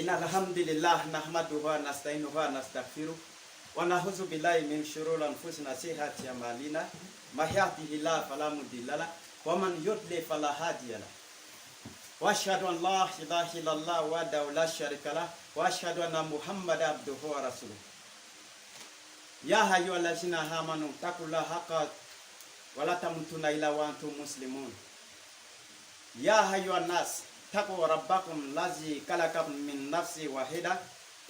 إن الحمد لله نحمده ونستعينه ونستغفره ونعوذ بالله من شرور أنفسنا وسيئات أعمالنا من يهده الله فلا مضل له ومن يضلل فلا هادي له وأشهد أن لا إله إلا الله وحده لا شريك له وأشهد أن محمدا عبده ورسوله يا أيها الذين آمنوا اتقوا الله حق ولا تموتن إلا وأنتم مسلمون يا أيها الناس اتقوا ربكم الذي خلقكم من نفس واحدة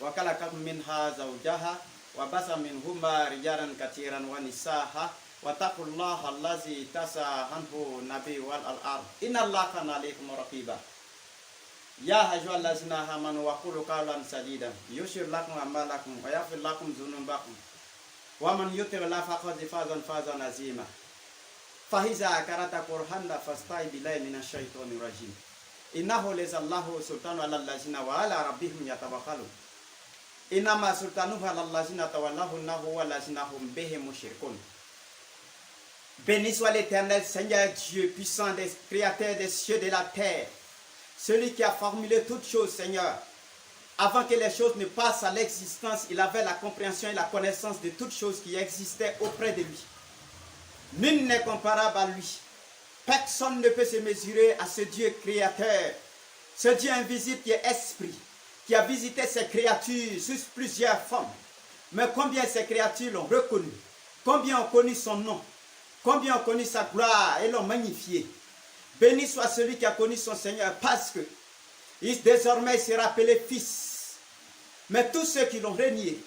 وخلق منها زوجها وبث منهما رجالا كثيرا ونساء واتقوا الله الذي تساءلون النبي والأرحام إن الله كان عليكم رقيبا يا أيها الذين آمنوا وقولوا قولا سديدا يغفر لكم أعمالكم ويغفر لكم ذنوبكم ومن يطع الله فقد فاز فوزا عظيما فإذا قرأت القرآن فاستعذ بالله من الشيطان الرجيم إنه ليس الله سلطان على الذين وعلى ربهم يتوكلون إنما سلطانه على الذين تولونه والذين هم به مشركون. Béni soit l'Éternel, Seigneur Dieu puissant, des créateurs des cieux et de la terre, celui qui a formulé toutes choses, Seigneur. Avant que les choses ne passent à l'existence, il avait la compréhension et la connaissance de toutes choses qui existaient auprès de lui. Nul n'est comparable à lui. Personne ne peut se mesurer à ce Dieu créateur, ce Dieu invisible qui est esprit, qui a visité ses créatures sous plusieurs formes. Mais combien ces créatures l'ont reconnu, combien ont connu son nom, combien ont connu sa gloire et l'ont magnifié. Béni soit celui qui a connu son Seigneur, parce que désormais il sera appelé fils. Mais tous ceux qui l'ont renié,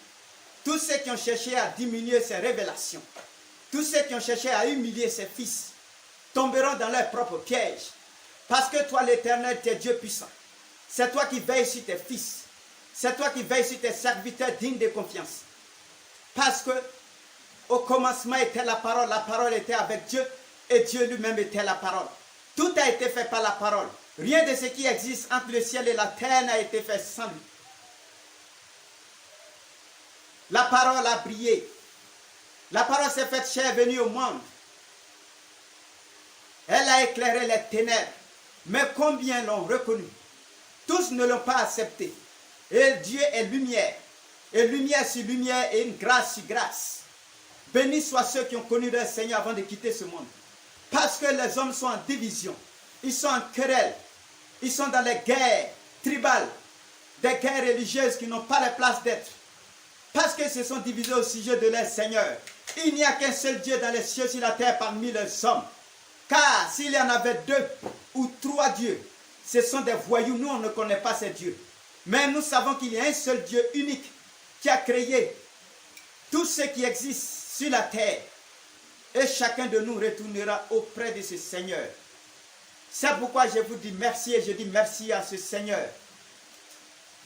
tous ceux qui ont cherché à diminuer ses révélations, tous ceux qui ont cherché à humilier ses fils, tomberont dans leur propre piège. Parce que toi, l'Éternel, tu es Dieu puissant. C'est toi qui veilles sur tes fils. C'est toi qui veilles sur tes serviteurs dignes de confiance. Parce que au commencement était la parole était avec Dieu, et Dieu lui-même était la parole. Tout a été fait par la parole. Rien de ce qui existe entre le ciel et la terre n'a été fait sans lui. La parole a brillé. La parole s'est faite chair, venue au monde. Elle a éclairé les ténèbres. Mais combien l'ont reconnu? Tous ne l'ont pas accepté. Et Dieu est lumière. Et lumière sur lumière et une grâce sur grâce. Bénis soient ceux qui ont connu leur Seigneur avant de quitter ce monde. Parce que les hommes sont en division. Ils sont en querelle. Ils sont dans les guerres tribales. Des guerres religieuses qui n'ont pas la place d'être. Parce que se sont divisés au sujet de leur Seigneur. Il n'y a qu'un seul Dieu dans les cieux et sur la terre parmi les hommes. Car s'il y en avait 2 ou 3 dieux, ce sont des voyous. Nous, on ne connaît pas ces dieux. Mais nous savons qu'il y a un seul Dieu unique qui a créé tout ce qui existe sur la terre. Et chacun de nous retournera auprès de ce Seigneur. C'est pourquoi je vous dis merci et je dis merci à ce Seigneur.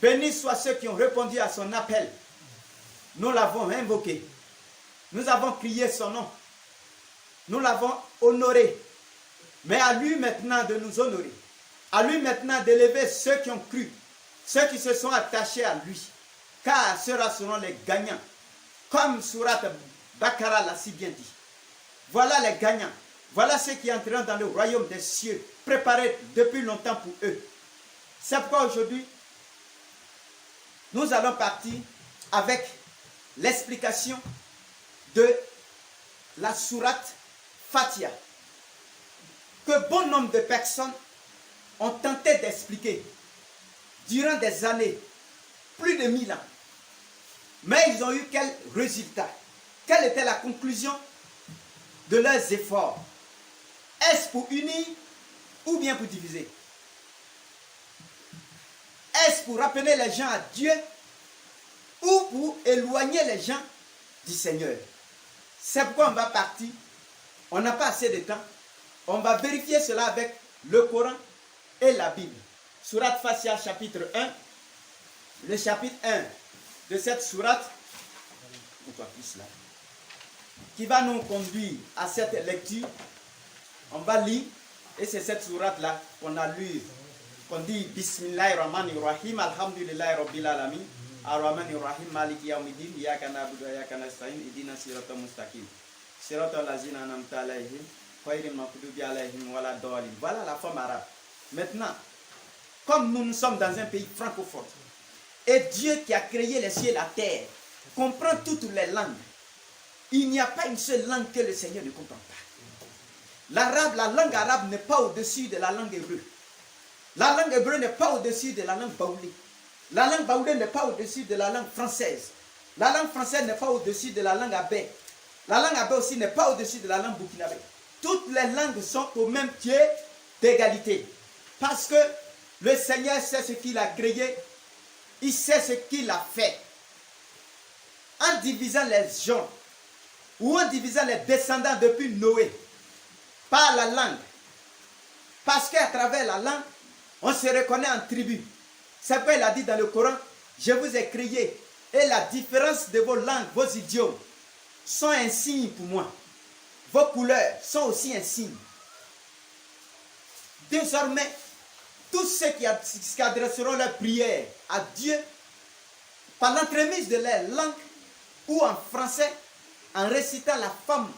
Bénis soient ceux qui ont répondu à son appel. Nous l'avons invoqué. Nous avons crié son nom. Nous l'avons honoré. Mais à lui maintenant de nous honorer. À lui maintenant d'élever ceux qui ont cru. Ceux qui se sont attachés à lui. Car ceux-là seront les gagnants. Comme Surat Bakara l'a si bien dit. Voilà les gagnants. Voilà ceux qui entreront dans le royaume des cieux. Préparés depuis longtemps pour eux. C'est pourquoi aujourd'hui, nous allons partir avec l'explication de la sourate Fatiha, que bon nombre de personnes ont tenté d'expliquer durant des années, plus de 1000 ans. Mais ils ont eu quel résultat? Quelle était la conclusion de leurs efforts? Est-ce pour unir ou bien pour diviser? Est-ce pour ramener les gens à Dieu ou pour éloigner les gens du Seigneur? C'est pourquoi on va partir. On n'a pas assez de temps. On va vérifier cela avec le Coran et la Bible. Sourate Fatiha, chapitre 1. Le chapitre 1 de cette sourate, qui va nous conduire à cette lecture. On va lire, et c'est cette sourate-là qu'on a lue, qu'on dit Bismillahirrahmanirrahim, Alhamdulillahi Rabbil Alamin, Ar-Rahmanirrahim, Maliki Yawmiddin, Iyyaka na'budu wa iyyaka nasta'in, Ihdina siratal mustaqim, Siratal ladzina an'amta alayhim, ghayril maghdubi alayhim waladdallin. Voilà la forme arabe. Maintenant, comme nous sommes dans un pays francophone, et Dieu qui a créé les cieux et la terre comprend toutes les langues, il n'y a pas une seule langue que le Seigneur ne comprend pas. L'arabe, la langue arabe n'est pas au-dessus de la langue hébreu. La langue hébreu n'est pas au-dessus de la langue baoulée. La langue baoulée n'est pas au-dessus de la langue française. La langue française n'est pas au-dessus de la langue abé. La langue abé aussi n'est pas au-dessus de la langue burkinabé. Toutes les langues sont au même pied d'égalité. Parce que le Seigneur sait ce qu'il a créé. Il sait ce qu'il a fait. En divisant les gens, ou en divisant les descendants depuis Noé, par la langue. Parce qu'à travers la langue, on se reconnaît en tribu. C'est pourquoi il a dit dans le Coran, je vous ai créé, et la différence de vos langues, vos idiomes, sont un signe pour moi. Vos couleurs sont aussi un signe. Désormais, tous ceux qui adresseront leur prière à Dieu, par l'entremise de leur langue, ou en français, en récitant la forme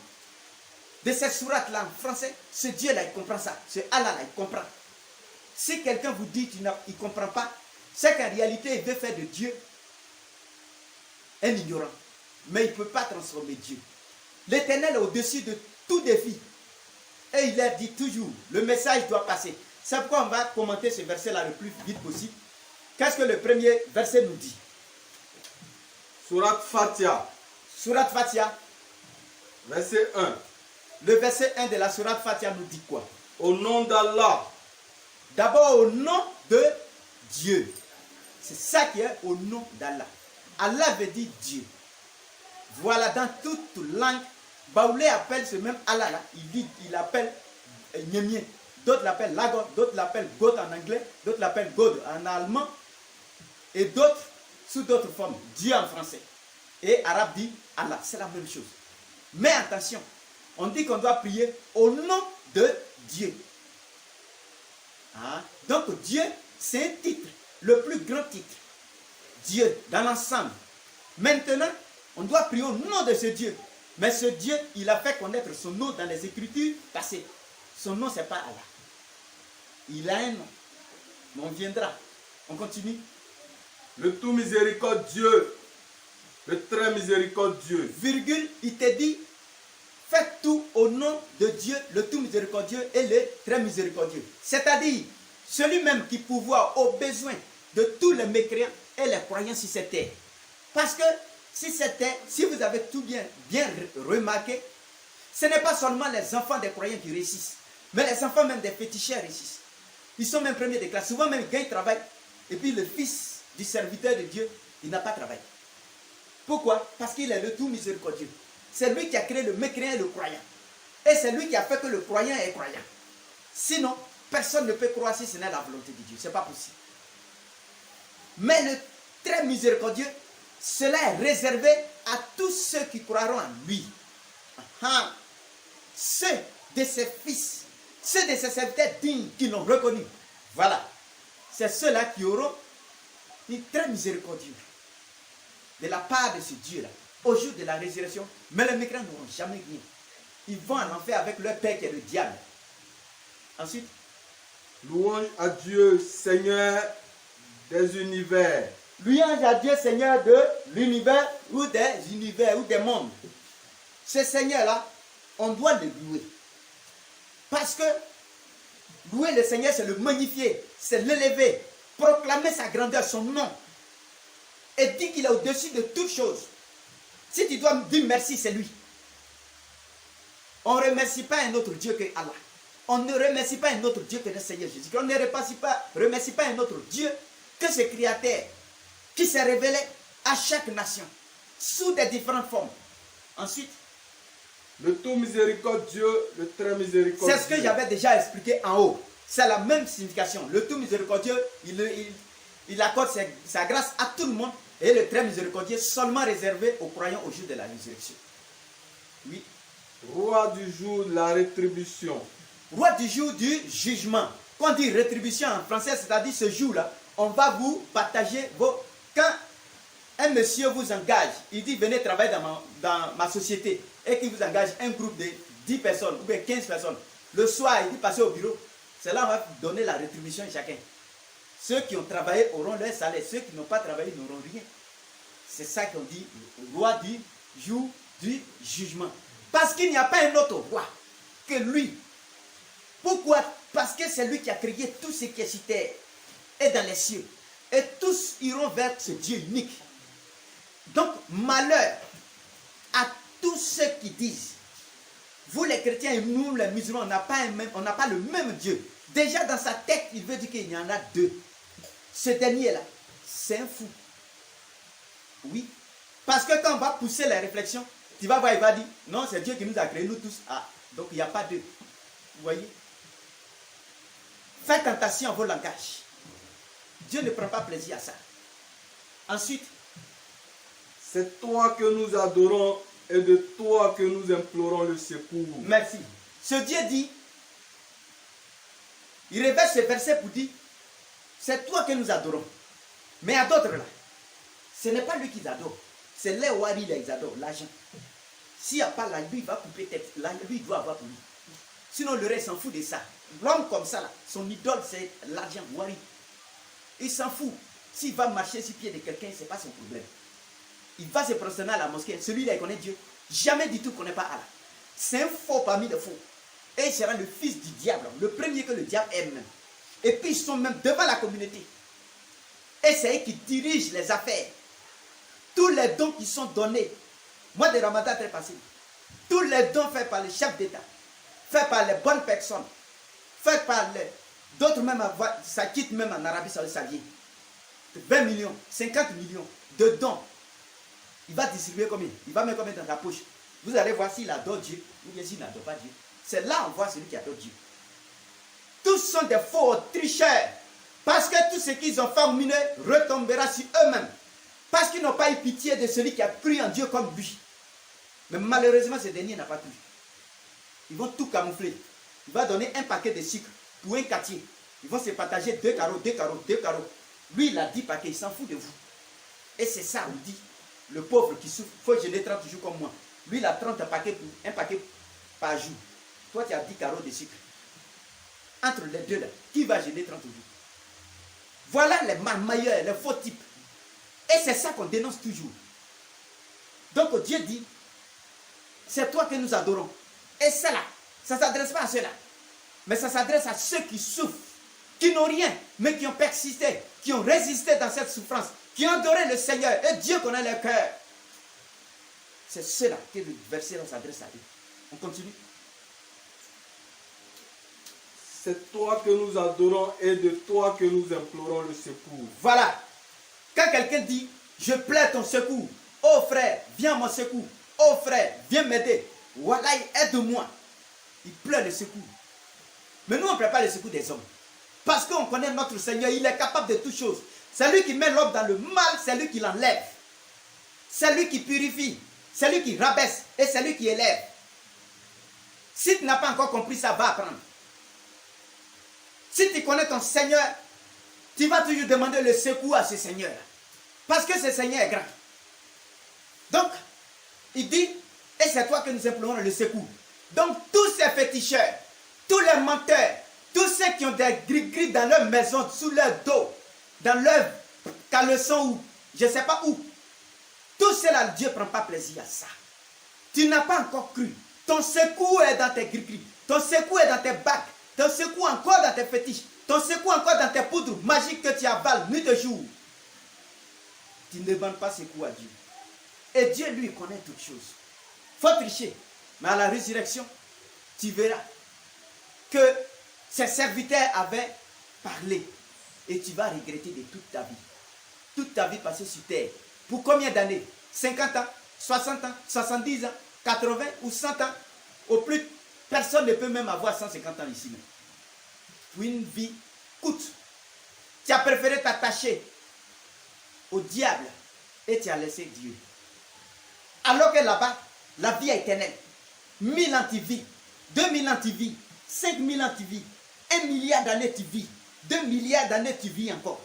de cette sourate-là en français, ce Dieu-là, il comprend ça. Ce Allah-là, il comprend. Si quelqu'un vous dit qu'il ne comprend pas, c'est qu'en réalité, il veut faire de Dieu un ignorant. Mais il ne peut pas transformer Dieu. L'Éternel est au-dessus de tout défi. Et il a dit toujours, le message doit passer. C'est pourquoi on va commenter ce verset-là le plus vite possible. Qu'est-ce que le premier verset nous dit? Sourate Fatiha. Sourate Fatiha. Verset 1. Le verset 1 de la sourate Fatiha nous dit quoi? Au nom d'Allah. D'abord au nom de Dieu. C'est ça qui est au nom d'Allah. Allah veut dire Dieu. Voilà, dans toute langue, Baoulé appelle ce même Allah là, il appelle Nyemie. D'autres l'appellent Lagos, d'autres l'appellent God en anglais, d'autres l'appellent God en allemand, et d'autres sous d'autres formes, Dieu en français. Et arabe dit Allah, c'est la même chose. Mais attention, on dit qu'on doit prier au nom de Dieu. Hein? Donc Dieu, c'est un titre, le plus grand titre. Dieu, dans l'ensemble. Maintenant, on doit prier au nom de ce Dieu. Mais ce Dieu, il a fait connaître son nom dans les Écritures passées. Son nom, ce n'est pas Allah. Il a un nom. Mais on viendra. On continue. Le tout miséricordieux. Le très miséricordieux. Virgule, il te dit, faites tout au nom de Dieu, le tout miséricordieux et le très miséricordieux. C'est-à-dire, celui-même qui pourvoit aux besoins de tous les mécréants et les croyants sur cette terre. Parce que si vous avez tout bien remarqué, ce n'est pas seulement les enfants des croyants qui réussissent, mais les enfants même des féticheurs réussissent. Ils sont même premiers de classe. Souvent même, quand ils travaillent, et puis le fils du serviteur de Dieu, il n'a pas travaillé. Pourquoi? Parce qu'il est le tout miséricordieux. C'est lui qui a créé le mécréant et le croyant. Et c'est lui qui a fait que le croyant est croyant. Sinon, personne ne peut croire si ce n'est la volonté de Dieu. Ce n'est pas possible. Mais le très miséricordieux, cela est réservé à tous ceux qui croiront en lui. Ceux de ses fils, ceux de ses serviteurs dignes qui l'ont reconnu. Voilà. C'est ceux-là qui auront une très miséricordieux de la part de ce Dieu-là, au jour de la résurrection. Mais les mécréants n'auront jamais rien. Ils vont en enfer avec leur père qui est le diable. Ensuite, louange à Dieu, Seigneur des univers. Louange à Dieu, Seigneur de l'univers ou des univers ou des mondes. Ce Seigneur-là, on doit le louer. Parce que louer le Seigneur, c'est le magnifier, c'est l'élever, proclamer sa grandeur, son nom. Et dire qu'il est au-dessus de toutes choses. Si tu dois me dire merci, c'est lui. On ne remercie pas un autre Dieu que Allah. On ne remercie pas un autre Dieu que le Seigneur Jésus. On ne remercie pas un autre Dieu que ce Créateur qui s'est révélé à chaque nation sous des différentes formes. Ensuite, le tout miséricordieux, le très miséricordieux. c'est ce que j'avais déjà expliqué en haut. C'est la même signification. Le tout miséricordieux, il accorde sa grâce à tout le monde, et le très miséricordieux seulement réservé aux croyants au jour de la résurrection. Oui. Roi du jour de la rétribution. Roi du jour du jugement. Quand on dit rétribution en français, c'est-à-dire ce jour-là, on va vous partager vos... Quand un monsieur vous engage, il dit venez travailler dans ma société, et qu'il vous engage un groupe de 10 personnes ou bien 15 personnes, le soir il dit passez au bureau, c'est là on va donner la rétribution à chacun. Ceux qui ont travaillé auront leur salaire, ceux qui n'ont pas travaillé n'auront rien. C'est ça qu'on dit, roi du jour du jugement. Parce qu'il n'y a pas un autre roi que lui. Pourquoi? Parce que c'est lui qui a créé tout ce qui est sur terre et dans les cieux. Et tous iront vers ce Dieu unique. Donc, malheur à tous ceux qui disent, vous les chrétiens et nous les musulmans, on n'a pas le même Dieu. Déjà dans sa tête, il veut dire qu'il y en a deux. Ce dernier-là, c'est un fou. Oui. Parce que quand on va pousser les réflexions, tu vas voir, il va dire, non, c'est Dieu qui nous a créés, nous tous. Ah, donc il n'y a pas deux. Vous voyez? Faites attention à vos langages. Dieu ne prend pas plaisir à ça. Ensuite, c'est toi que nous adorons et de toi que nous implorons le secours. Merci. Ce Dieu dit, il révèle ce verset pour dire, c'est toi que nous adorons. Mais à d'autres là, ce n'est pas lui qu'ils adorent. C'est les wari là, ils adorent, l'argent. S'il n'y a pas là, lui il va couper tête. Là, lui il doit avoir pour lui. Sinon le reste s'en fout de ça. L'homme comme ça, là, son idole c'est l'argent, wari. Il s'en fout. S'il va marcher sur le pied de quelqu'un, ce n'est pas son problème. Il va se prosterner à la mosquée. Celui-là, il connaît Dieu. Jamais du tout, il ne connaît pas Allah. C'est un faux parmi les faux. Et il sera le fils du diable. Le premier que le diable aime. Et puis, ils sont même devant la communauté. Et c'est eux qui dirigent les affaires. Tous les dons qui sont donnés. Mois de Ramadan très passé. Tous les dons faits par les chefs d'État. Faits par les bonnes personnes. Faits par les... D'autres même, ça quitte même en Arabie Saoudite, ça vient. 20 millions, 50 millions de dons. Il va distribuer combien? Il va mettre combien dans ta poche? Vous allez voir s'il adore Dieu ou bien s'il n'adore pas Dieu. C'est là on voit celui qui adore Dieu. Tous sont des faux tricheurs. Parce que tout ce qu'ils ont formulé retombera sur eux-mêmes. Parce qu'ils n'ont pas eu pitié de celui qui a cru en Dieu comme lui. Mais malheureusement, ce dernier n'a pas cru. Ils vont tout camoufler. Il va donner un paquet de sucre pour un quartier. Ils vont se partager 2 carreaux, 2 carreaux, 2 carreaux. Lui, il a 10 paquets, il s'en fout de vous. Et c'est ça, on dit. Le pauvre qui souffre, il faut jeûner 30 jours comme moi. Lui, il a 30 paquets, un paquet par jour. Toi, tu as 10 carreaux de sucre. Entre les deux là, qui va jeûner 30 jours? Voilà les marmailleurs, les faux types. Et c'est ça qu'on dénonce toujours. Donc Dieu dit, c'est toi que nous adorons. Et cela, ça ne s'adresse pas à ceux-là. Mais ça s'adresse à ceux qui souffrent, qui n'ont rien, mais qui ont persisté, qui ont résisté dans cette souffrance, qui ont adoré le Seigneur. Et Dieu connaît leur cœur. C'est cela que le verset s'adresse à eux. On continue. C'est toi que nous adorons et de toi que nous implorons le secours. Voilà. Quand quelqu'un dit, je plaide ton secours. Oh frère, viens à mon secours. Oh frère, viens m'aider. Voilà, aide-moi. Il pleure le secours. Mais nous, on ne plaît pas le secours des hommes. Parce qu'on connaît notre Seigneur, il est capable de toutes choses. C'est lui qui met l'homme dans le mal, c'est lui qui l'enlève. C'est lui qui purifie. C'est lui qui rabaisse. Et c'est lui qui élève. Si tu n'as pas encore compris ça, va apprendre. Si tu connais ton Seigneur, tu vas toujours demander le secours à ce Seigneur. Parce que ce Seigneur est grand. Donc, il dit, et c'est toi que nous implorons le secours. Donc, tous ces féticheurs, tous les menteurs, tous ceux qui ont des gris-gris dans leur maison, sous leur dos, dans leur caleçon ou je ne sais pas où, tout cela, Dieu ne prend pas plaisir à ça. Tu n'as pas encore cru. Ton secours est dans tes gris-gris. Ton secours est dans tes bacs. Ton secours encore dans tes fétiches. Ton secours encore dans tes poudres magiques que tu avales nuit et jour. Tu ne demandes pas secours à Dieu. Et Dieu, lui, connaît toutes choses. Il faut tricher. Mais à la résurrection, tu verras que ses serviteurs avaient parlé. et tu vas regretter de toute ta vie. Toute ta vie passée sur terre. Pour combien d'années? 50 ans, 60 ans, 70 ans, 80 ou 100 ans? Au plus, personne ne peut même avoir 150 ans ici. Pour une vie coûte. Tu as préféré t'attacher au diable et tu as laissé Dieu. Alors que là-bas, la vie est éternelle. 1000 ans tu vis, 2000 ans tu vis, 5000 ans tu vis, 1 milliard d'années tu vis, 2 milliards d'années tu vis encore.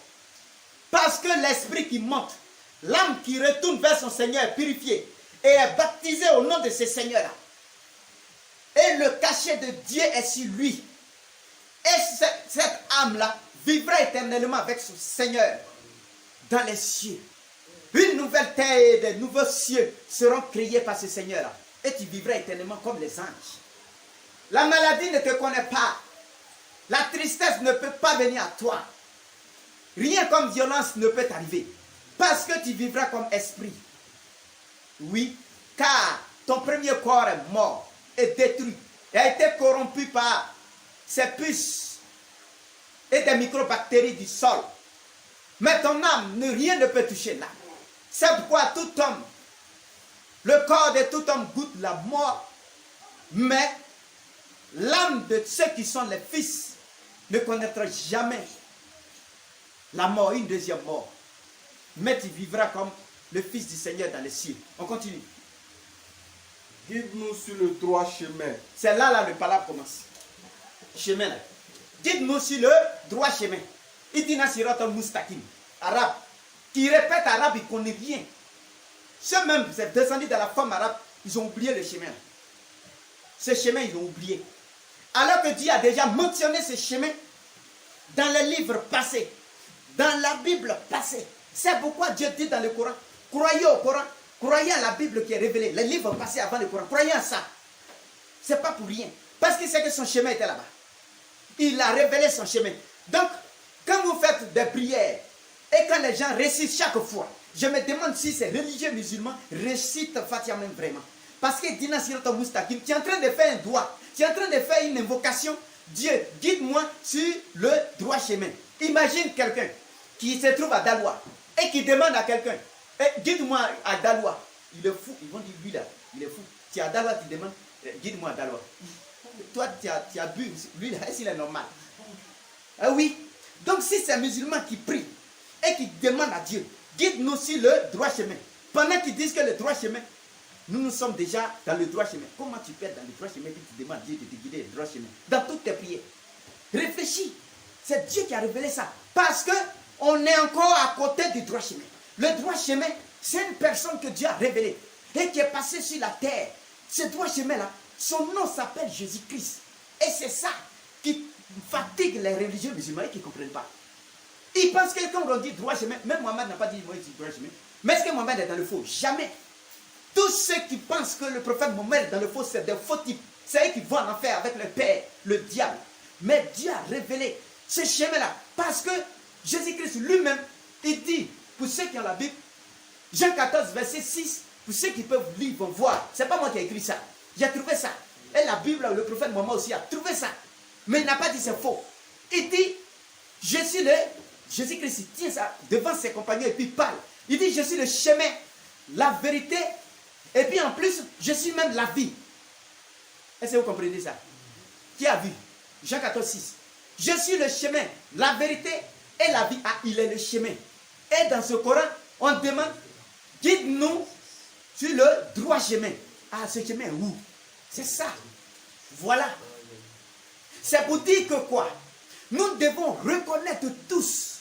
Parce que l'esprit qui monte, l'âme qui retourne vers son Seigneur est purifiée et est baptisée au nom de ce Seigneur-là. Et le cachet de Dieu est sur lui. Et cette âme-là vivra éternellement avec son Seigneur dans les cieux. Une nouvelle terre et de nouveaux cieux seront créés par ce Seigneur-là. Et tu vivras éternellement comme les anges. La maladie ne te connaît pas. La tristesse ne peut pas venir à toi. Rien comme violence ne peut t'arriver. Parce que tu vivras comme esprit. Oui, car ton premier corps est mort et détruit. Et a été corrompu par ces puces et des microbactéries du sol. Mais ton âme, rien ne peut toucher l'âme. C'est pourquoi tout homme, le corps de tout homme goûte la mort, mais l'âme de ceux qui sont les fils ne connaîtra jamais la mort, une deuxième mort. Mais tu vivras comme le Fils du Seigneur dans les cieux. On continue. Guide-nous sur le droit chemin. C'est là le palabre commence. Chemin là. Guide-nous sur le droit chemin. Idina sirata mustaqim. Arabe. Qui répète arabe, il ne connaît rien. Ceux-mêmes, c'est descendu de la femme arabe, ils ont oublié le chemin. Ce chemin, ils ont oublié. Alors que Dieu a déjà mentionné ce chemin dans les livres passés, dans la Bible passée. C'est pourquoi Dieu dit dans le Coran, croyez au Coran, croyez à la Bible qui est révélée, les livres passés avant le Coran, croyez à ça. C'est pas pour rien. Parce qu'il sait que son chemin était là-bas. Il a révélé son chemin. Donc, quand vous faites des prières, et quand les gens récitent chaque fois, je me demande si ces religieux musulmans récitent Fatiha même vraiment. Parce que Dina Sirata Mustaqim, tu es en train de faire un doigt, tu es en train de faire une invocation. Dieu, guide-moi sur le droit chemin. Imagine quelqu'un qui se trouve à Daloa et qui demande à quelqu'un, guide-moi à Daloa. Il est fou, ils vont dire lui là, il est fou. Tu es à Daloa, tu demandes, guide-moi à Daloa. Toi, tu as bu, lui là, est-ce qu'il est normal? Ah oui. Donc si c'est un musulman qui prie et qui demande à Dieu, guide-nous sur le droit chemin. Pendant qu'ils disent que le droit chemin, nous sommes déjà dans le droit chemin. Comment tu peux être dans le droit chemin et tu demandes à Dieu de te guider le droit chemin? Dans toutes tes prières. Réfléchis. C'est Dieu qui a révélé ça. Parce qu'on est encore à côté du droit chemin. Le droit chemin, c'est une personne que Dieu a révélée et qui est passée sur la terre. Ce droit chemin-là, son nom s'appelle Jésus-Christ. Et c'est ça qui fatigue les religieux musulmans qui ne comprennent pas. Ils pensent que quand on dit droit chemin, même Mohamed n'a pas dit droit chemin. Mais est-ce que Mohamed est dans le faux? Jamais. Tous ceux qui pensent que le prophète Mohamed est dans le faux, c'est des faux types. C'est eux qui vont en enfer avec le Père, le diable. Mais Dieu a révélé ce chemin-là. Parce que Jésus-Christ lui-même, il dit, pour ceux qui ont la Bible, Jean 14, verset 6, pour ceux qui peuvent lire, vont voir. Ce n'est pas moi qui ai écrit ça. J'ai trouvé ça. Et la Bible, le prophète Mohamed aussi a trouvé ça. Mais il n'a pas dit c'est faux. Il dit, je suis le... Jésus-Christ tient ça devant ses compagnons et puis il parle. Il dit, je suis le chemin, la vérité, et puis en plus, je suis même la vie. Est-ce que vous comprenez ça? Qui a vu? Jean 14, 6. Je suis le chemin, la vérité et la vie. Ah, il est le chemin. Et dans ce Coran, on demande, guide-nous sur le droit chemin. Ah, ce chemin, où? C'est ça. Voilà. C'est pour dire que quoi? Nous devons reconnaître tous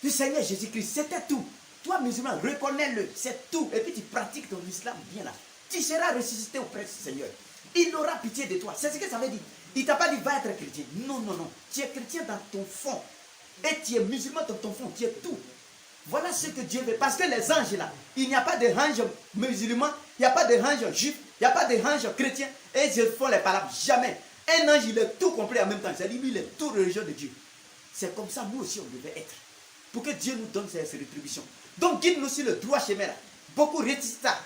le Seigneur Jésus-Christ. C'était tout. Toi, musulman, reconnais-le. C'est tout. Et puis tu pratiques ton islam bien là. Tu seras ressuscité auprès du Seigneur. Il aura pitié de toi. C'est ce que ça veut dire. Il ne t'a pas dit va être chrétien. Non, non, non. Tu es chrétien dans ton fond. Et tu es musulman dans ton fond. Tu es tout. Voilà ce que Dieu veut. Parce que les anges là, il n'y a pas de anges musulmans, il n'y a pas de anges juifs, il n'y a pas de anges chrétiens. Et ils font les palabres. Jamais. Un ange, il est tout complet en même temps. C'est-à-dire, lui, il est tout religieux de Dieu. C'est comme ça, nous aussi, on devait être. Pour que Dieu nous donne ses rétributions. Donc, guide-nous sur le droit chemin là. Beaucoup réticent ça.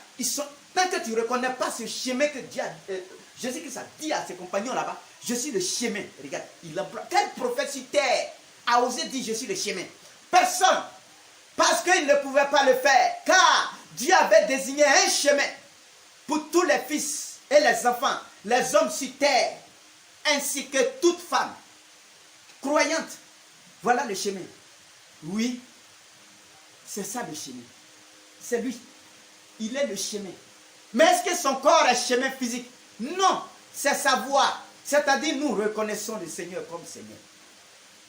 Tant que tu ne reconnais pas ce chemin que Dieu a... Jésus-Christ a dit à ses compagnons là-bas, je suis le chemin. Regarde, il emploie. Quel prophète sur terre a osé dire je suis le chemin. Personne. Parce qu'il ne pouvait pas le faire. Car Dieu avait désigné un chemin pour tous les fils et les enfants, les hommes sur terre, ainsi que toute femme croyante. Voilà le chemin. Oui, c'est ça le chemin. C'est lui. Il est le chemin. Mais est-ce que son corps est chemin physique? Non, c'est sa voix. C'est-à-dire nous reconnaissons le Seigneur comme Seigneur.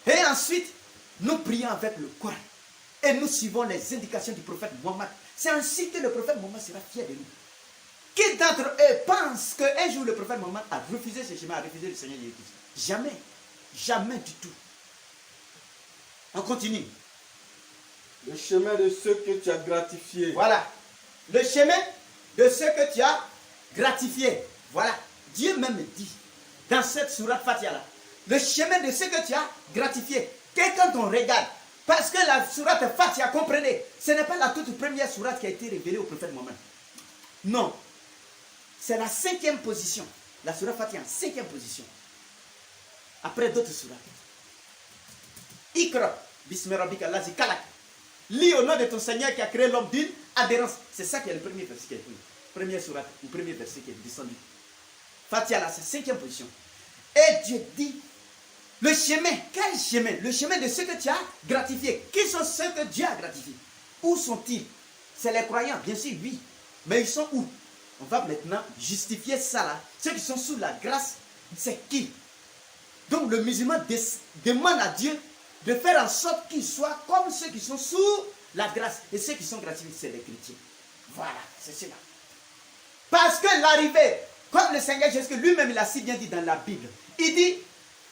Et ensuite, nous prions avec le Coran. Et nous suivons les indications du prophète Mohammed. C'est ainsi que le prophète Mohammed sera fier de nous. Qui d'entre eux pense qu'un jour le prophète Mohammed a refusé ce chemin, a refusé le Seigneur Jésus-Christ? Jamais. Jamais du tout. On continue. Le chemin de ceux que tu as gratifiés. Voilà. Le chemin de ceux que tu as gratifiés. Voilà. Dieu même dit dans cette sourate Fatiha là, le chemin de ceux que tu as gratifiés. Que quand on regarde, parce que la sourate Fatiha, comprenez, ce n'est pas la toute première sourate qui a été révélée au prophète Mohammed. Non. C'est la 5e position. La sourate Fatiha en 5e position. Après d'autres sourates. Ikra, Bismi Rabbika Allazi Khalaq. Lis au nom de ton Seigneur qui a créé l'homme d'une adhérence. C'est ça qui est le premier verset qui est écrit. Première sourate, le premier verset qui est descendu. Fatiha là, c'est 5e position. Et Dieu dit, le chemin, quel chemin? Le chemin de ceux que tu as gratifiés. Qui sont ceux que Dieu a gratifiés? Où sont-ils? C'est les croyants, bien sûr, oui. Mais ils sont où? On va maintenant justifier ça là. Ceux qui sont sous la grâce, c'est qui? Donc le musulman demande à Dieu de faire en sorte qu'ils soient comme ceux qui sont sous la grâce. Et ceux qui sont gratifiés, c'est les chrétiens. Voilà, c'est cela. Parce que l'arrivée, comme le Seigneur Jésus lui-même il a si bien dit dans la Bible, il dit,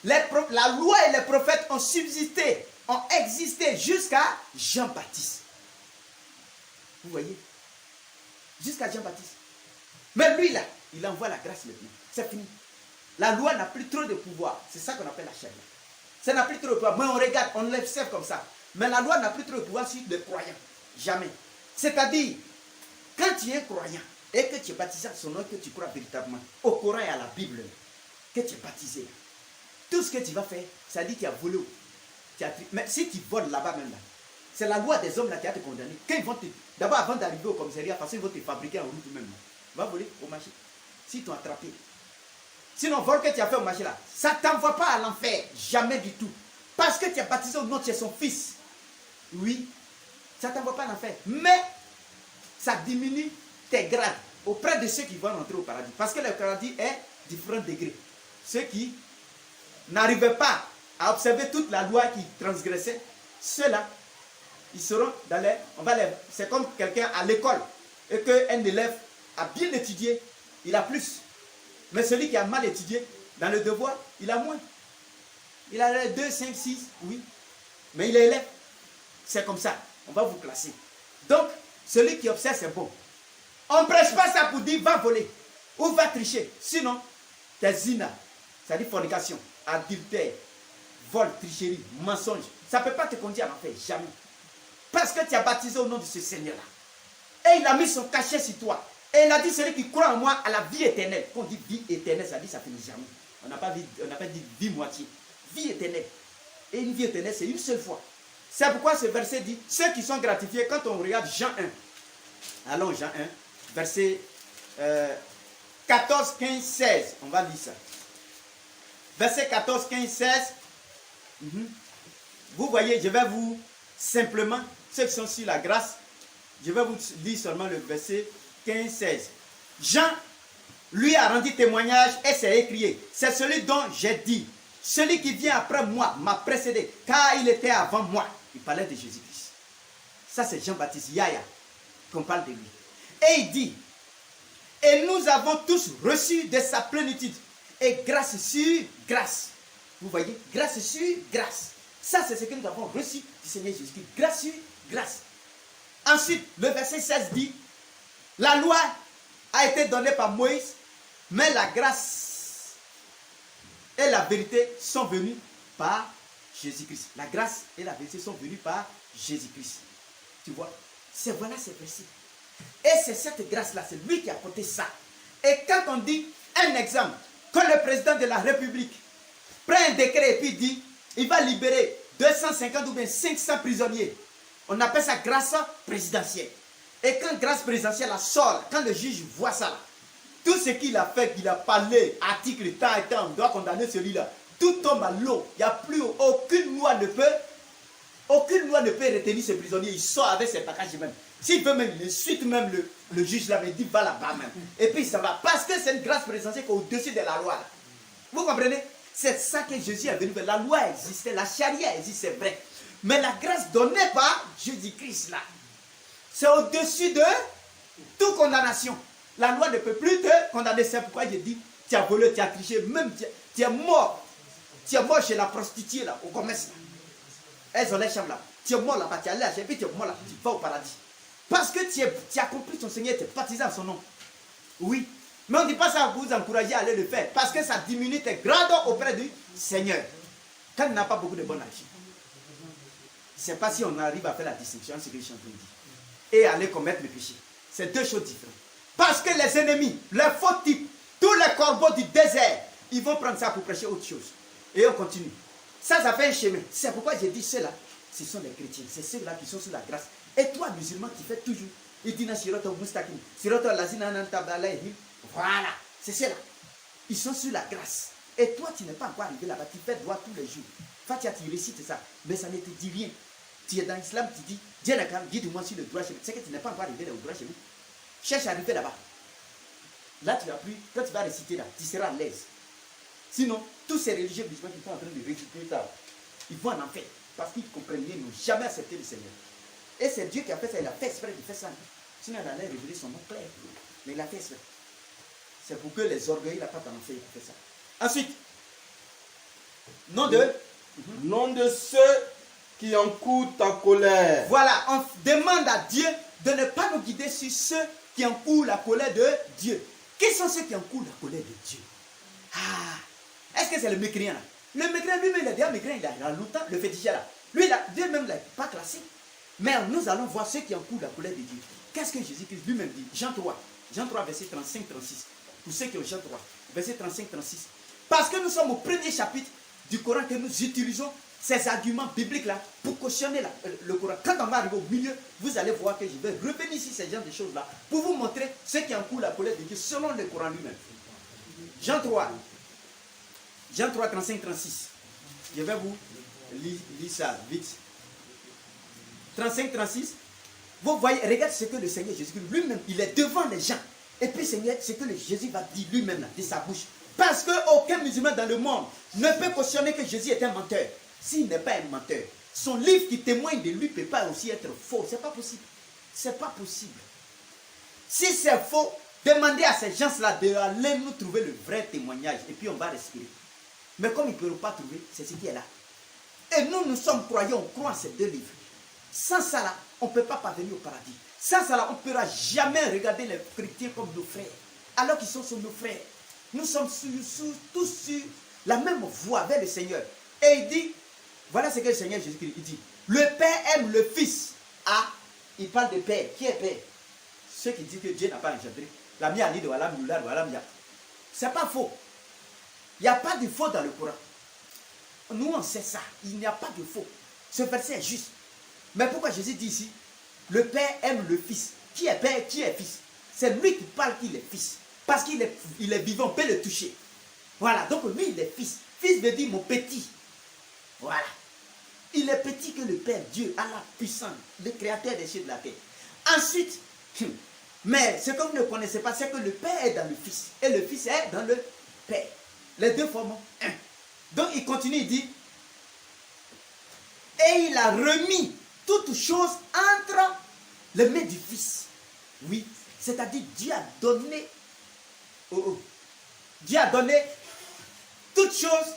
la loi et les prophètes ont subsisté, ont existé jusqu'à Jean-Baptiste. Vous voyez? Jusqu'à Jean-Baptiste. Mais lui là, il envoie la grâce maintenant. C'est fini. La loi n'a plus trop de pouvoir. C'est ça qu'on appelle la charia. Ça n'a plus trop de pouvoir. Mais on regarde, on l'observe comme ça. Mais la loi n'a plus trop de pouvoir sur les croyants. Jamais. C'est-à-dire, quand tu es croyant et que tu es baptisé à son nom, que tu crois véritablement au Coran et à la Bible, que tu es baptisé, tout ce que tu vas faire, ça dit que tu as volé. Mais si tu voles là-bas même là, c'est la loi des hommes là qui a te condamné. Quand ils vont te, d'abord avant d'arriver au commissariat, parce qu'ils vont te fabriquer en route même là. Va voler au marché. Si tu as attrapé. Sinon, vol que tu as fait au marché là, ça ne t'envoie pas à l'enfer. Jamais du tout. Parce que tu es baptisé au nom de son fils. Oui, ça ne t'envoie pas à l'enfer. Mais ça diminue tes grades auprès de ceux qui vont entrer au paradis. Parce que le paradis est différents degrés. Ceux qui n'arrivaient pas à observer toute la loi qui transgressait, ceux-là, ils seront dans les... c'est comme quelqu'un à l'école et qu'un élève a bien étudié, il a plus. Mais celui qui a mal étudié, dans le devoir, il a moins. Il a 2, 5, 6, oui. Mais il est élève. C'est comme ça. On va vous classer. Donc, celui qui observe, c'est bon. On ne prêche pas ça pour dire va voler ou va tricher. Sinon, tes zina, c'est-à-dire fornication, adultère, vol, tricherie, mensonge, ça ne peut pas te conduire à l'enfer, jamais. Parce que tu as baptisé au nom de ce Seigneur-là. Et il a mis son cachet sur toi. Et il a dit, celui qui croit en moi à la vie éternelle. Quand on dit vie éternelle, ça dit ça finit jamais. On n'a pas dit vie moitié. Vie éternelle. Et une vie éternelle, c'est une seule fois. C'est pourquoi ce verset dit, ceux qui sont gratifiés, quand on regarde Jean 1. Allons, Jean 1, verset 14, 15, 16. On va lire ça. Verset 14, 15, 16. Vous voyez, je vais vous, simplement, ceux qui sont sur la grâce, je vais vous lire seulement le verset 15, 16. Jean, lui, a rendu témoignage et s'est écrié. C'est celui dont j'ai dit, celui qui vient après moi m'a précédé, car il était avant moi. Il parlait de Jésus-Christ. Ça, c'est Jean-Baptiste, Yahya, qu'on parle de lui. Et il dit, et nous avons tous reçu de sa plénitude, et grâce sur grâce. Vous voyez, grâce sur grâce. Ça, c'est ce que nous avons reçu du Seigneur Jésus-Christ. Grâce sur grâce. Ensuite, le verset 16 dit, la loi a été donnée par Moïse, mais la grâce et la vérité sont venues par Jésus-Christ. La grâce et la vérité sont venues par Jésus-Christ. Tu vois, voilà ces versets. Et c'est cette grâce-là, c'est lui qui a apporté ça. Et quand on dit un exemple, quand le président de la République prend un décret et puis dit, il va libérer 250 ou bien 500 prisonniers. On appelle ça grâce présidentielle. Et quand grâce présidentielle sort, quand le juge voit ça, tout ce qu'il a fait, qu'il a parlé, article, temps et temps, on doit condamner celui-là. Tout tombe à l'eau. Il n'y a plus aucune loi ne peut retenir ce prisonnier. Il sort avec ses bagages même. S'il veut même, il suite même le juge là, il dit va là-bas même. Et puis ça va. Parce que c'est une grâce présidentielle qui est au-dessus de la loi. Là. Vous comprenez? C'est ça que Jésus est venu faire. La loi existait, la charia existe, c'est vrai. Mais la grâce donnée par Jésus-Christ là, c'est au-dessus de toute condamnation. La loi ne peut plus te condamner. C'est pourquoi j'ai dit, tu as volé, tu as triché, même tu es mort. Tu es mort chez la prostituée là, au commerce là. Elles ont les chambres là. Tu es mort là-bas, tu es allé et puis tu es mort là, tu vas au paradis. Parce que tu as compris ton Seigneur, tu es baptisé en son nom. Oui. Mais on ne dit pas ça pour vous encourager à aller le faire. Parce que ça diminue tes grades auprès du Seigneur. Quand il n'a pas beaucoup de bonnes actions. Je ne sais pas si on arrive à faire la distinction, c'est ce que je suis en train de dire. Et aller commettre le péché. C'est deux choses différentes. Parce que les ennemis, les faux types, tous les corbeaux du désert, ils vont prendre ça pour prêcher autre chose. Et on continue. Ça fait un chemin. C'est pourquoi j'ai dit ceux-là, ce sont les chrétiens. C'est ceux-là qui sont sous la grâce. Et toi, musulman, qui fais toujours. Voilà, c'est ceux-là. Ils sont sur la grâce. Et toi, tu n'es pas encore arrivé là-bas. Tu fais droit tous les jours. Fatia, tu récites ça. Mais ça ne te dit rien. Tu es dans l'islam, tu dis, Dieu n'a qu'à guide-moi sur le droit chemin. C'est que tu n'es pas encore arrivé au droit chemin. Cherche à arriver là-bas. Là, tu vas plus. Quand tu vas réciter là, tu seras à l'aise. Sinon, tous ces religieux musulmans qui sont en train de réciter ça, ils vont en enfer. Parce qu'ils comprennent bien, ils n'ont jamais accepté le Seigneur. Et c'est Dieu qui a fait ça. Il a fait exprès de faire ça. Sinon, il allait révéler son nom clair. Mais il a fait exprès. C'est pour que les orgueils ne pas en enfer. Il a fait ça. Ensuite, nom de ceux qui encourent ta colère. Voilà, on demande à Dieu de ne pas nous guider sur ceux qui encourent la colère de Dieu. Qui sont ceux qui encourent la colère de Dieu? Ah, est-ce que c'est le mécréant là? Le mécréant lui-même, il a déjà mécréant, il a longtemps, le féticheur là. Lui, Dieu même ne l'a pas classé. Mais nous allons voir ceux qui encourent la colère de Dieu. Qu'est-ce que Jésus-Christ lui-même dit? Jean 3, verset 35-36. Pour ceux qui ont Jean 3, verset 35-36. Parce que nous sommes au premier chapitre du Coran que nous utilisons ces arguments bibliques-là pour cautionner le Coran. Quand on va arriver au milieu, vous allez voir que je vais revenir sur ces genres de choses-là pour vous montrer ce qui encourt la colère de Dieu selon le Coran lui-même. Jean 3, 35-36. Je vais vous lire ça vite. 35-36. Vous voyez, regarde ce que le Seigneur Jésus lui-même, il est devant les gens. Et puis Seigneur, ce que le Jésus va dire lui-même de sa bouche. Parce qu'aucun musulman dans le monde ne peut cautionner que Jésus est un menteur. S'il n'est pas un menteur, son livre qui témoigne de lui ne peut pas aussi être faux. C'est pas possible. C'est pas possible. Si c'est faux, demandez à ces gens-là d'aller nous trouver le vrai témoignage. Et puis on va respirer. Mais comme ils ne pourront pas trouver, c'est ce qui est là. Et nous sommes croyants, on croit à ces deux livres. Sans ça là, on ne peut pas parvenir au paradis. Sans ça là, on ne pourra jamais regarder les chrétiens comme nos frères. Alors qu'ils sont nos frères. Nous sommes tous sur la même voie vers le Seigneur. Et il dit, voilà ce que le Seigneur Jésus-Christ dit. Le Père aime le Fils. Ah, il parle de Père. Qui est Père? Ceux qui disent que Dieu n'a pas engendré. La mienne dit de Walam Yulad, Walam Ya. C'est pas faux. Il n'y a pas de faux dans le Coran. Nous, on sait ça. Il n'y a pas de faux. Ce verset est juste. Mais pourquoi Jésus dit ici, le Père aime le Fils? Qui est Père? Qui est Fils? C'est lui qui parle qu'il est Fils. Parce qu'il est vivant, on peut le toucher. Voilà, donc lui, il est Fils. Fils veut dire mon petit. Voilà. Il est petit que le Père, Dieu, Allah puissant, le créateur des cieux et de la terre. Ensuite, mais ce que vous ne connaissez pas, c'est que le Père est dans le Fils. Et le Fils est dans le Père. Les deux forment un. Donc il continue, il dit, et il a remis toutes choses entre les mains du Fils. Oui, c'est-à-dire Dieu a donné, Dieu a donné toutes choses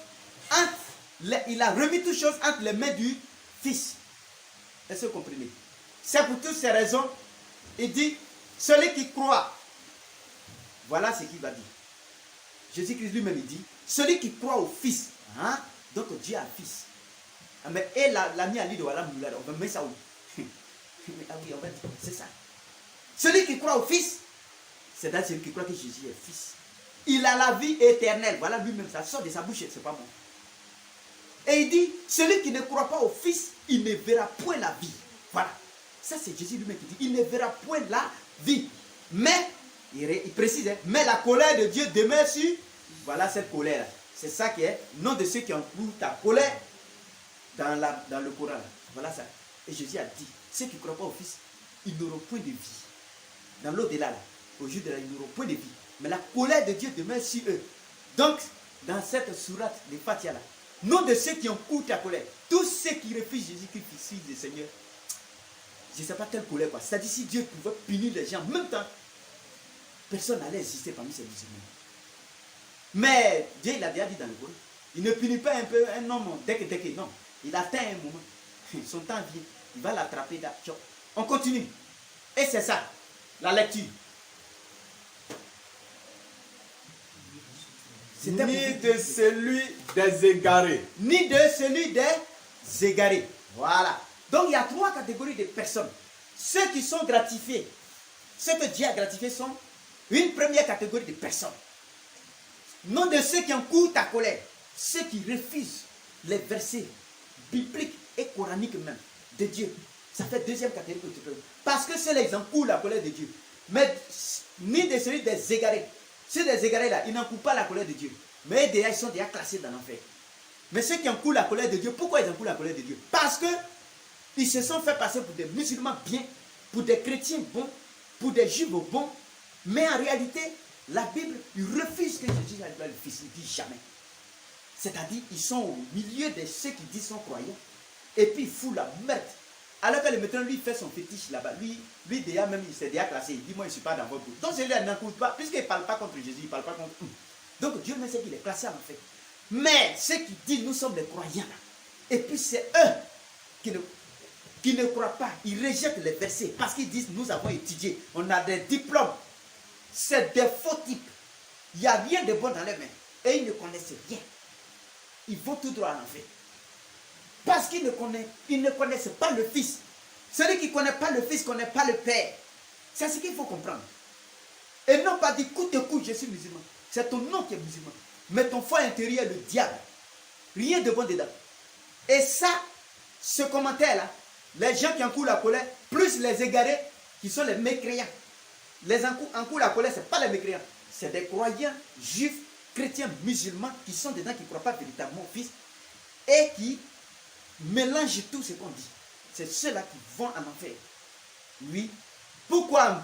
il a remis toutes choses entre les mains du Fils. Est-ce que vous comprenez? C'est pour toutes ces raisons, il dit, celui qui croit, voilà ce qu'il va dire. Jésus-Christ lui-même il dit, celui qui croit au Fils, hein? Donc Dieu a un Fils. Mais et la mis à l'île de Walam Moulada, on va mettre ça où? Ah oui, on va dire, c'est ça. Celui qui croit au Fils, c'est dans celui qui croit que Jésus est Fils. Il a la vie éternelle. Voilà lui-même, ça sort de sa bouche, c'est pas bon. Et il dit, celui qui ne croit pas au Fils, il ne verra point la vie. Voilà. Ça, c'est Jésus lui-même qui dit, il ne verra point la vie. Mais, il précise, hein, mais la colère de Dieu demeure sur, voilà cette colère. C'est ça qui est, nom de ceux qui encourent ta colère dans le Coran. Voilà ça. Et Jésus a dit, ceux qui ne croient pas au Fils, ils n'auront point de vie. Dans l'au-delà, là, au jour de là, ils n'auront point de vie. Mais la colère de Dieu demeure sur eux. Donc, dans cette sourate de Fatia là, nom de ceux qui encourent ta colère, tous ceux qui refusent Jésus-Christ, Fils du Seigneur, je ne sais pas quelle colère quoi. C'est-à-dire si Dieu pouvait punir les gens en même temps, personne n'allait exister parmi ces musulmans. Mais Dieu il a déjà dit dans le Coran, il ne punit pas un peu un homme dès que non. Il atteint un moment, son temps vient, il va l'attraper. On continue. Et c'est ça, la lecture. Ni de celui des égarés. Ni de celui des égarés. Voilà. Donc il y a trois catégories de personnes. Ceux qui sont gratifiés, ceux que Dieu a gratifiés sont une première catégorie de personnes. Non de ceux qui encourent ta colère, ceux qui refusent les versets bibliques et coraniques même de Dieu. Ça fait deuxième catégorie. Parce que c'est les encourent la colère de Dieu. Mais ni de celui des égarés. Ceux des égarés là, ils n'encourent pas la colère de Dieu. Mais ils sont déjà classés dans l'enfer. Mais ceux qui encourent la colère de Dieu, pourquoi ils encourent la colère de Dieu? Parce que ils se sont fait passer pour des musulmans bien, pour des chrétiens bons, pour des juifs bons. Mais en réalité, la Bible, ils refusent que Jésus soit le Fils. Il dit jamais. C'est-à-dire, ils sont au milieu de ceux qui disent sont croyants. Et puis, ils foutent la merde. Alors que le maître, lui, fait son fétiche là-bas. Lui déjà, même, il s'est déjà classé. Il dit, moi, je ne suis pas dans votre groupe. Donc, celui-là n'encourage pas. Puisqu'il ne parle pas contre Jésus, il ne parle pas contre eux. Donc, Dieu même sait qu'il est classé en fait. Mais ceux qui disent, nous sommes les croyants là. Et puis, c'est eux qui ne croient pas. Ils rejettent les versets. Parce qu'ils disent, nous avons étudié. On a des diplômes. C'est des faux types. Il n'y a rien de bon dans les mains. Et ils ne connaissent rien. Ils vont tout droit en enfer. Parce qu'ils ne connaissent pas le Fils. Celui qui ne connaît pas le Fils ne connaît pas le Père. C'est ce qu'il faut comprendre. Et non pas dire coûte que coûte, je suis musulman. C'est ton nom qui est musulman. Mais ton foi intérieur est le diable. Rien de bon dedans. Et ça, ce commentaire-là, les gens qui encourent la colère, plus les égarés qui sont les mécréants. Les encourent la colère, ce n'est pas les mécréants. C'est des croyants juifs, chrétiens, musulmans qui sont dedans, qui ne croient pas véritablement au Fils et qui mélangent tout ce qu'on dit. C'est ceux-là qui vont en enfer. Oui. Pourquoi